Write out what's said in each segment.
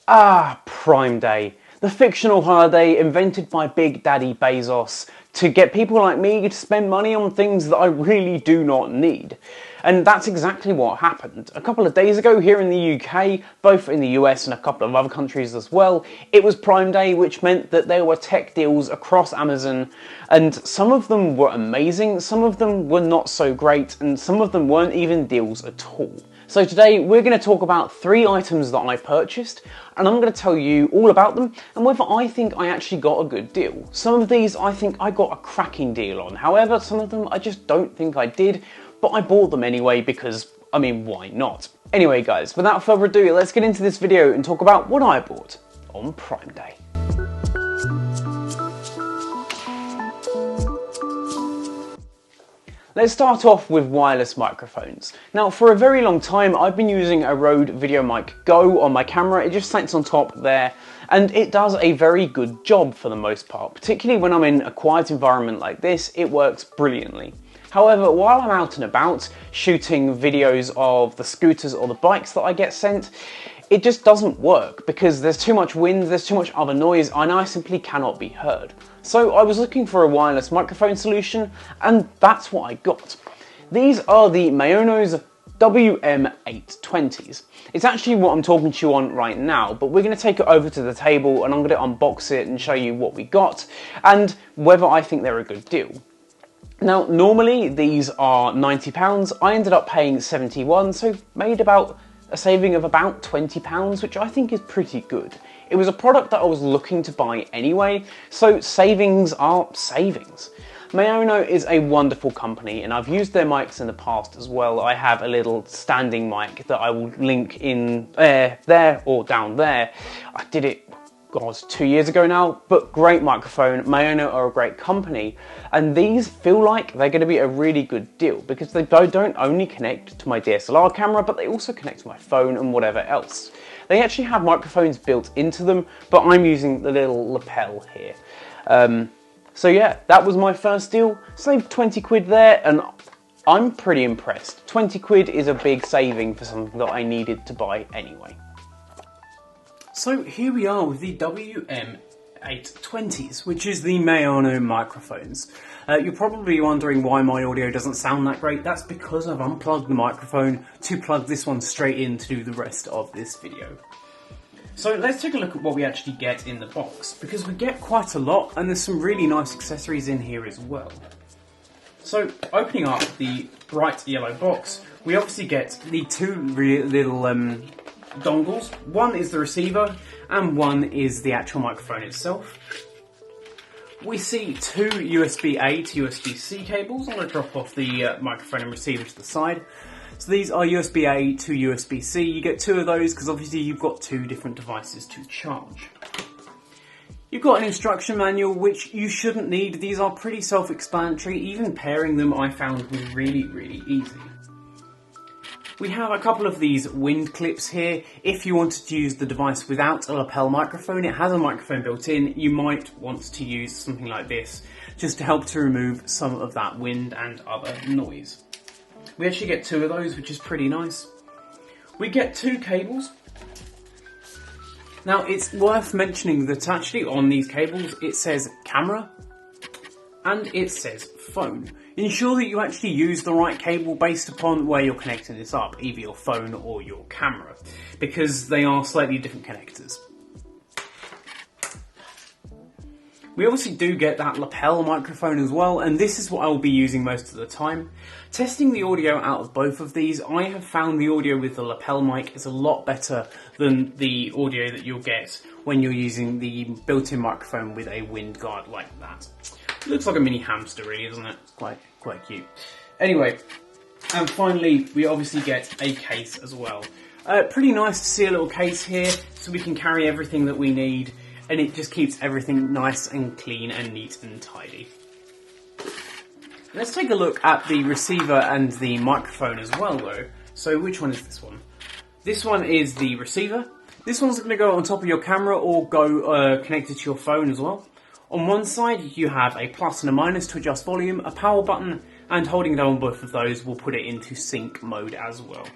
Ah, Prime Day. The fictional holiday invented by Big Daddy Bezos to get people like me to spend money on things that I really do not need. And that's exactly what happened. A couple of days ago here in the UK, both in the US and a couple of other countries as well, it was Prime Day, which meant that there were tech deals across Amazon, and some of them were amazing, some of them were not so great, and some of them weren't even deals at all. So today we're going to talk about 3 items that I purchased, and I'm going to tell you all about them and whether I think I actually got a good deal. Some of these I think I got a cracking deal on, however some of them I just don't think I did, but I bought them anyway because, I mean, why not? Anyway guys, without further ado, let's get into this video and talk about what I bought on Prime Day. Let's start off with wireless microphones. Now, for a very long time, I've been using a Rode VideoMic Go on my camera. It just sits on top there, and it does a very good job for the most part. Particularly when I'm in a quiet environment like this, it works brilliantly. However, while I'm out and about shooting videos of the scooters or the bikes that I get sent, it just doesn't work because there's too much wind, there's too much other noise, and I simply cannot be heard. So I was looking for a wireless microphone solution, and that's what I got. These are the Maono's WM820s. It's actually what I'm talking to you on right now, but we're going to take it over to the table and I'm going to unbox it and show you what we got and whether I think they're a good deal. Now, normally these are £90. I ended up paying 71, so made about a saving of about £20, which I think is pretty good. It was a product that I was looking to buy anyway, so savings are savings. Maono is a wonderful company, and I've used their mics in the past as well. I have a little standing mic that I will link in there or down there. I did it, God, 2 years ago now, but great microphone. Maono are a great company, and these feel like they're going to be a really good deal because they don't only connect to my DSLR camera, but they also connect to my phone and whatever else. They actually have microphones built into them, but I'm using the little lapel here. So yeah, that was my first deal. Saved 20 quid there, and I'm pretty impressed. 20 quid is a big saving for something that I needed to buy anyway. So here we are with the WM820s, which is the Maono microphones. You're probably wondering why my audio doesn't sound that great. That's because I've unplugged the microphone to plug this one straight in to do the rest of this video. So let's take a look at what we actually get in the box, because we get quite a lot and there's some really nice accessories in here as well. So opening up the bright yellow box, we obviously get the 2 little dongles. One is the receiver and one is the actual microphone itself. We see 2 USB-A to USB-C cables. I'm going to drop off the microphone and receiver to the side. So these are USB-A to USB-C. You get 2 of those because obviously you've got 2 different devices to charge. You've got an instruction manual which you shouldn't need. These are pretty self-explanatory. Even pairing them I found was really, really easy. We have a couple of these wind clips here. If you wanted to use the device without a lapel microphone, it has a microphone built in, you might want to use something like this just to help to remove some of that wind and other noise. We actually get 2 of those, which is pretty nice. We get 2 cables. Now it's worth mentioning that actually on these cables it says camera and it says phone. Ensure that you actually use the right cable based upon where you're connecting this up, either your phone or your camera, because they are slightly different connectors. We obviously do get that lapel microphone as well, and this is what I will be using most of the time. Testing the audio out of both of these, I have found the audio with the lapel mic is a lot better than the audio that you'll get when you're using the built-in microphone with a wind guard like that. It looks like a mini hamster really, doesn't it? It's quite cute. Anyway, and finally we obviously get a case as well. Pretty nice to see a little case here so we can carry everything that we need, and it just keeps everything nice and clean and neat and tidy. Let's take a look at the receiver and the microphone as well though. So which one is this one? This one is the receiver. This one's going to go on top of your camera or go connected to your phone as well. On one side you have a plus and a minus to adjust volume, a power button, and holding down both of those will put it into sync mode as well.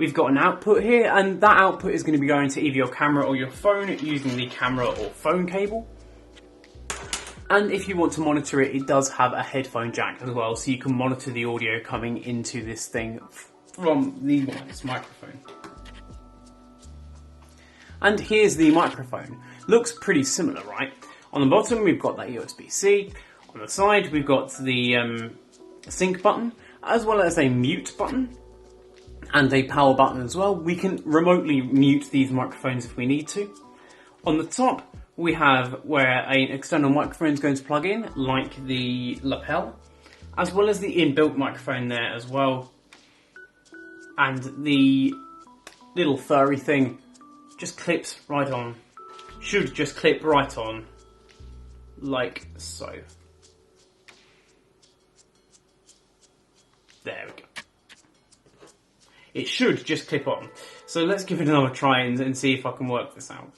We've got an output here, and that output is going to be going to either your camera or your phone using the camera or phone cable. And if you want to monitor it, it does have a headphone jack as well, so you can monitor the audio coming into this thing from the wireless microphone. And here's the microphone. Looks pretty similar, right? On the bottom we've got that USB-C. On the side we've got the sync button, as well as a mute button. And a power button as well. We can remotely mute these microphones if we need to. On the top, we have where an external microphone is going to plug in, like the lapel, as well as the inbuilt microphone there as well. And the little furry thing just clips right on. Should just clip right on, like so. There we go. It should just clip on. So let's give it another try and see if I can work this out.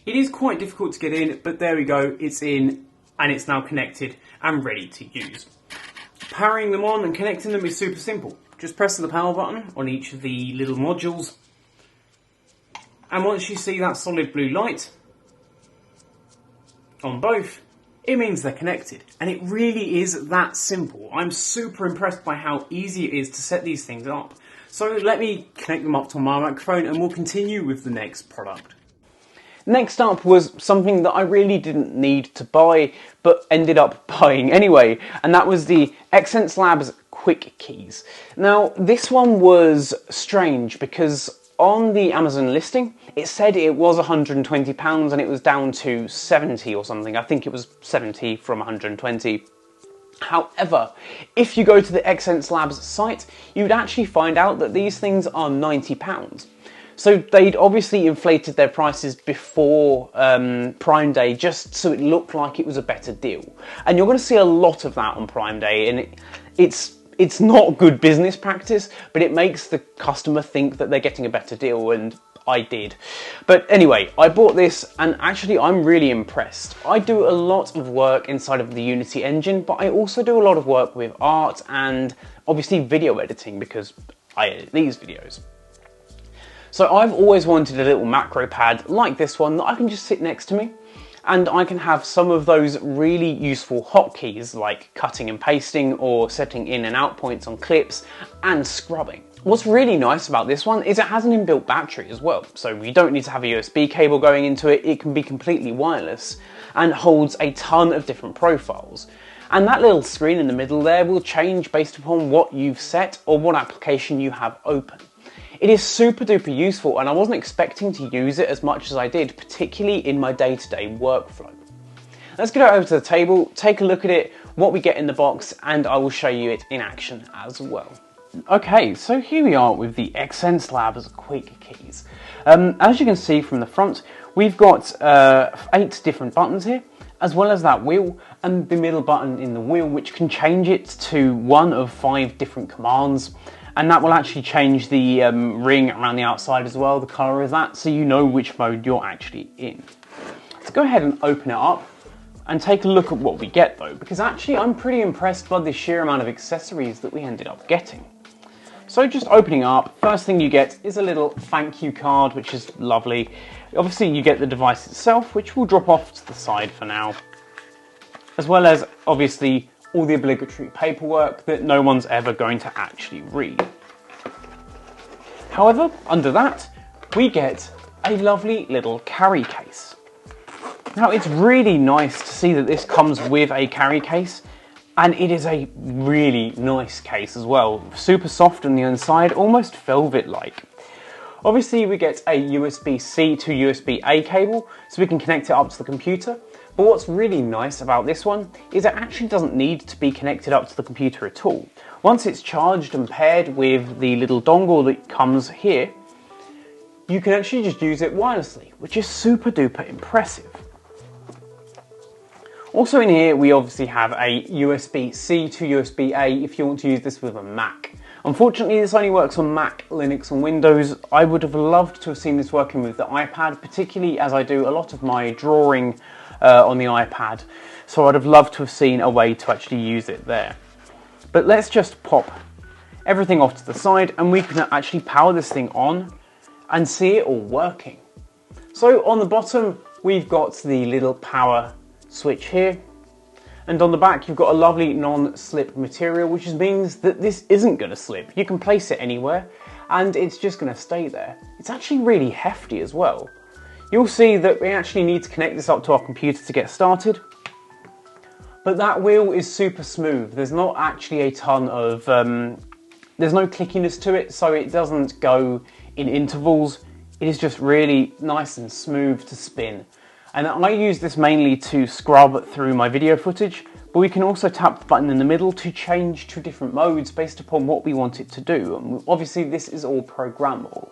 It is quite difficult to get in, but there we go, it's in and it's now connected and ready to use. Powering them on and connecting them is super simple. Just press the power button on each of the little modules. And once you see that solid blue light on both, it means they're connected. And it really is that simple. I'm super impressed by how easy it is to set these things up. So let me connect them up to my microphone and we'll continue with the next product. Next up was something that I really didn't need to buy, but ended up buying anyway, and that was the Xsense Labs Quick Keys. Now, this one was strange because on the Amazon listing, it said it was £120 and it was down to 70 or something. I think it was 70 from 120. However, if you go to the Xsense Labs site, you'd actually find out that these things are £90. So they'd obviously inflated their prices before Prime Day just so it looked like it was a better deal. And you're going to see a lot of that on Prime Day, and it's not good business practice, but it makes the customer think that they're getting a better deal, and I did. But anyway, I bought this, and actually I'm really impressed. I do a lot of work inside of the Unity engine, but I also do a lot of work with art and obviously video editing because I edit these videos. So I've always wanted a little macro pad like this one that I can just sit next to me, and I can have some of those really useful hotkeys like cutting and pasting or setting in and out points on clips and scrubbing. What's really nice about this one is it has an inbuilt battery as well, so you don't need to have a USB cable going into it. It can be completely wireless and holds a ton of different profiles. And that little screen in the middle there will change based upon what you've set or what application you have open. It is super duper useful, and I wasn't expecting to use it as much as I did, particularly in my day-to-day workflow. Let's get it over to the table, take a look at it, what we get in the box, and I will show you it in action as well. Okay, so here we are with the Xsense Labs Quick Keys. As you can see from the front, we've got 8 different buttons here, as well as that wheel and the middle button in the wheel, which can change it to one of 5 different commands. And that will actually change the ring around the outside as well, the colour of that, so you know which mode you're actually in. Let's go ahead and open it up and take a look at what we get though, because actually I'm pretty impressed by the sheer amount of accessories that we ended up getting. So just opening up, first thing you get is a little thank you card, which is lovely. Obviously you get the device itself, which will drop off to the side for now, as well as obviously all the obligatory paperwork that no one's ever going to actually read. However, under that, we get a lovely little carry case. Now, it's really nice to see that this comes with a carry case, and it is a really nice case as well. Super soft on the inside, almost velvet-like. Obviously, we get a USB-C to USB-A cable, so we can connect it up to the computer. But what's really nice about this one is it actually doesn't need to be connected up to the computer at all. Once it's charged and paired with the little dongle that comes here, you can actually just use it wirelessly, which is super duper impressive. Also in here, we obviously have a USB-C to USB-A if you want to use this with a Mac. Unfortunately, this only works on Mac, Linux and Windows. I would have loved to have seen this working with the iPad, particularly as I do a lot of my drawing on the iPad. So I'd have loved to have seen a way to actually use it there. But let's just pop everything off to the side and we can actually power this thing on and see it all working. So on the bottom, we've got the little power switch here. And on the back, you've got a lovely non-slip material, which means that this isn't going to slip. You can place it anywhere and it's just going to stay there. It's actually really hefty as well. You'll see that we actually need to connect this up to our computer to get started. But that wheel is super smooth. There's not actually a ton of, there's no clickiness to it, so it doesn't go in intervals. It is just really nice and smooth to spin. And I use this mainly to scrub through my video footage, but we can also tap the button in the middle to change to different modes based upon what we want it to do. And obviously this is all programmable.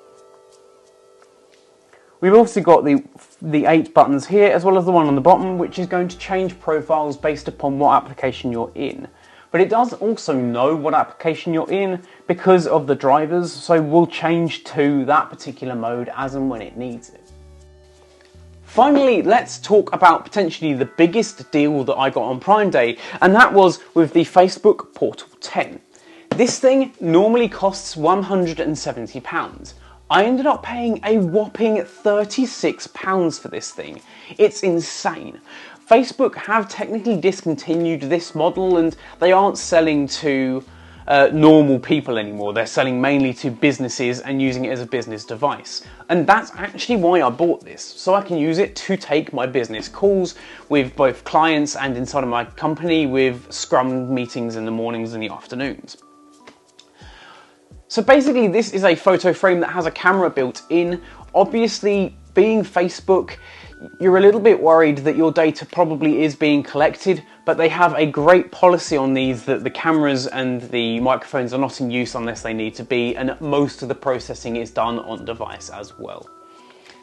We've also got the 8 buttons here, as well as the one on the bottom, which is going to change profiles based upon what application you're in. But it does also know what application you're in because of the drivers, so we'll change to that particular mode as and when it needs it. Finally, let's talk about potentially the biggest deal that I got on Prime Day, and that was with the Facebook Portal 10. This thing normally costs £170. I ended up paying a whopping £36 for this thing. It's insane. Facebook have technically discontinued this model and they aren't selling to normal people anymore. They're selling mainly to businesses and using it as a business device. And that's actually why I bought this, so I can use it to take my business calls with both clients and inside of my company with Scrum meetings in the mornings and the afternoons. So basically this is a photo frame that has a camera built in. Obviously, being Facebook, you're a little bit worried that your data probably is being collected, but they have a great policy on these that the cameras and the microphones are not in use unless they need to be, and most of the processing is done on device as well.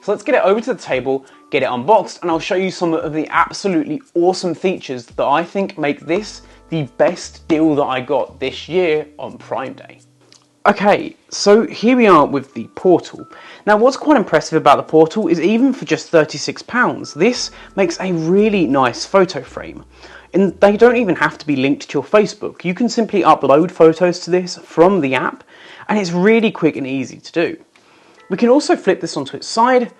So let's get it over to the table, get it unboxed, and I'll show you some of the absolutely awesome features that I think make this the best deal that I got this year on Prime Day. Okay, so here we are with the Portal. Now what's quite impressive about the Portal is even for just £36, this makes a really nice photo frame. And they don't even have to be linked to your Facebook. You can simply upload photos to this from the app, and it's really quick and easy to do. We can also flip this onto its side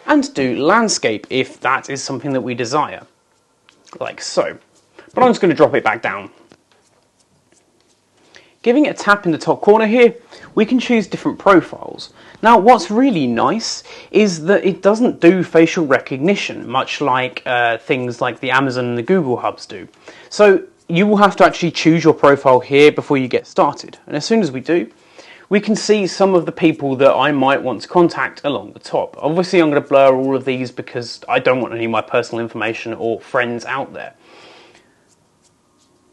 and do landscape if that is something that we desire, like so. But I'm just going to drop it back down. Giving it a tap in the top corner here, we can choose different profiles. Now what's really nice is that it doesn't do facial recognition, much like things like the Amazon and the Google hubs do. So you will have to actually choose your profile here before you get started. And as soon as we do, we can see some of the people that I might want to contact along the top. Obviously I'm going to blur all of these because I don't want any of my personal information or friends out there.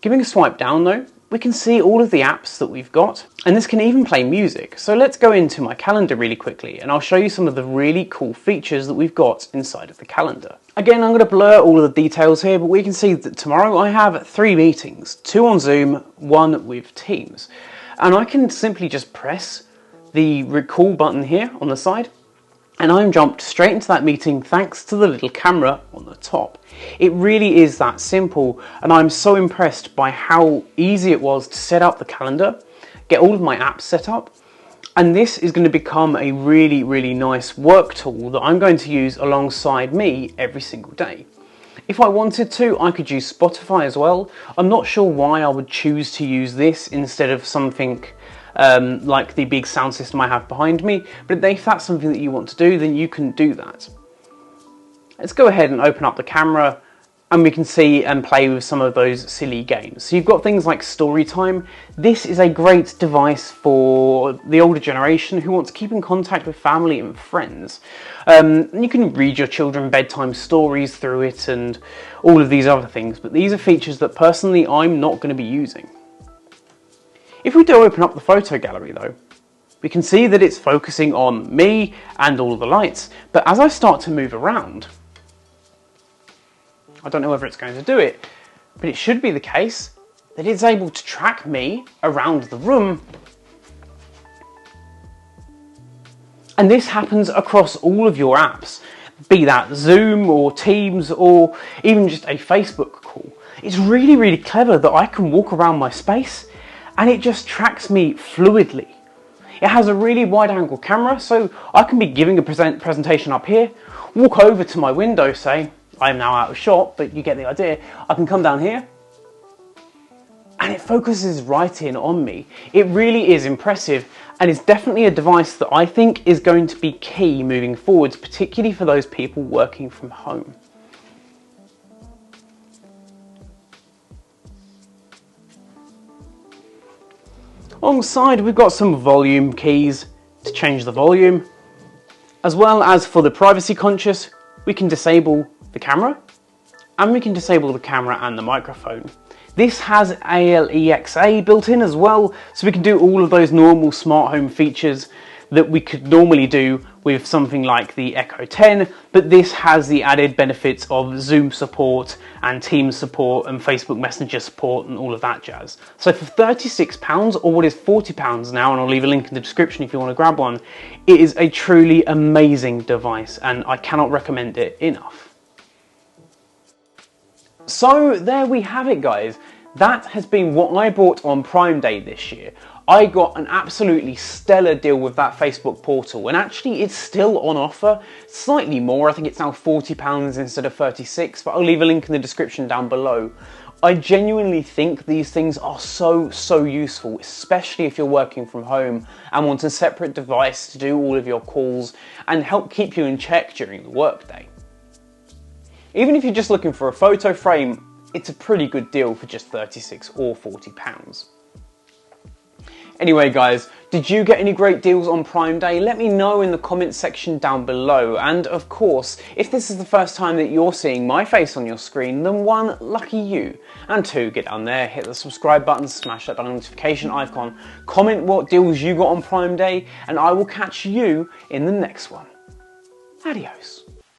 Giving a swipe down though, we can see all of the apps that we've got, and this can even play music. So let's go into my calendar really quickly and I'll show you some of the really cool features that we've got inside of the calendar. Again, I'm going to blur all of the details here, but we can see that tomorrow I have 3 meetings, 2 on Zoom, 1 with Teams. And I can simply just press the recall button here on the side, and I'm jumped straight into that meeting thanks to the little camera on the top. It really is that simple, and I'm so impressed by how easy it was to set up the calendar, get all of my apps set up, and this is going to become a really, really nice work tool that I'm going to use alongside me every single day. If I wanted to, I could use Spotify as well. I'm not sure why I would choose to use this instead of something like the big sound system I have behind me, but if that's something that you want to do, then you can do that. Let's go ahead and open up the camera and we can see and play with some of those silly games. So you've got things like story time. This is a great device for the older generation who want to keep in contact with family and friends. You can read your children bedtime stories through it and all of these other things, but these are features that personally I'm not going to be using. If we do open up the photo gallery though, we can see that it's focusing on me and all of the lights, but as I start to move around, I don't know whether it's going to do it, but it should be the case that it's able to track me around the room And this happens across all of your apps, be that Zoom or Teams or even just a Facebook call. It's really, really clever that I can walk around my space and it just tracks me fluidly. It has a really wide angle camera, so I can be giving a presentation up here, walk over to my window, say, I'm now out of shot, but you get the idea. I can come down here and it focuses right in on me. It really is impressive and is definitely a device that I think is going to be key moving forwards, particularly for those people working from home. Alongside, we've got some volume keys to change the volume, as well as for the privacy conscious, we can disable the camera and we can disable the camera and the microphone. This has Alexa built in as well, so we can do all of those normal smart home features that we could normally do with something like the Echo 10, but this has the added benefits of Zoom support and Teams support and Facebook Messenger support and all of that jazz. So for £36, or what is £40 now, and I'll leave a link in the description if you want to grab one, it is a truly amazing device and I cannot recommend it enough. So there we have it, guys. That has been what I bought on Prime Day this year. I got an absolutely stellar deal with that Facebook portal, and actually it's still on offer, slightly more. I think it's now £40 instead of 36, but I'll leave a link in the description down below. I genuinely think these things are so useful, especially if you're working from home and want a separate device to do all of your calls and help keep you in check during the workday. Even if you're just looking for a photo frame, it's a pretty good deal for just 36 or £40. Anyway guys, did you get any great deals on Prime Day? Let me know in the comments section down below. And of course, if this is the first time that you're seeing my face on your screen, then 1, lucky you. And 2, get down there, hit the subscribe button, smash that notification icon, comment what deals you got on Prime Day, and I will catch you in the next one. Adios.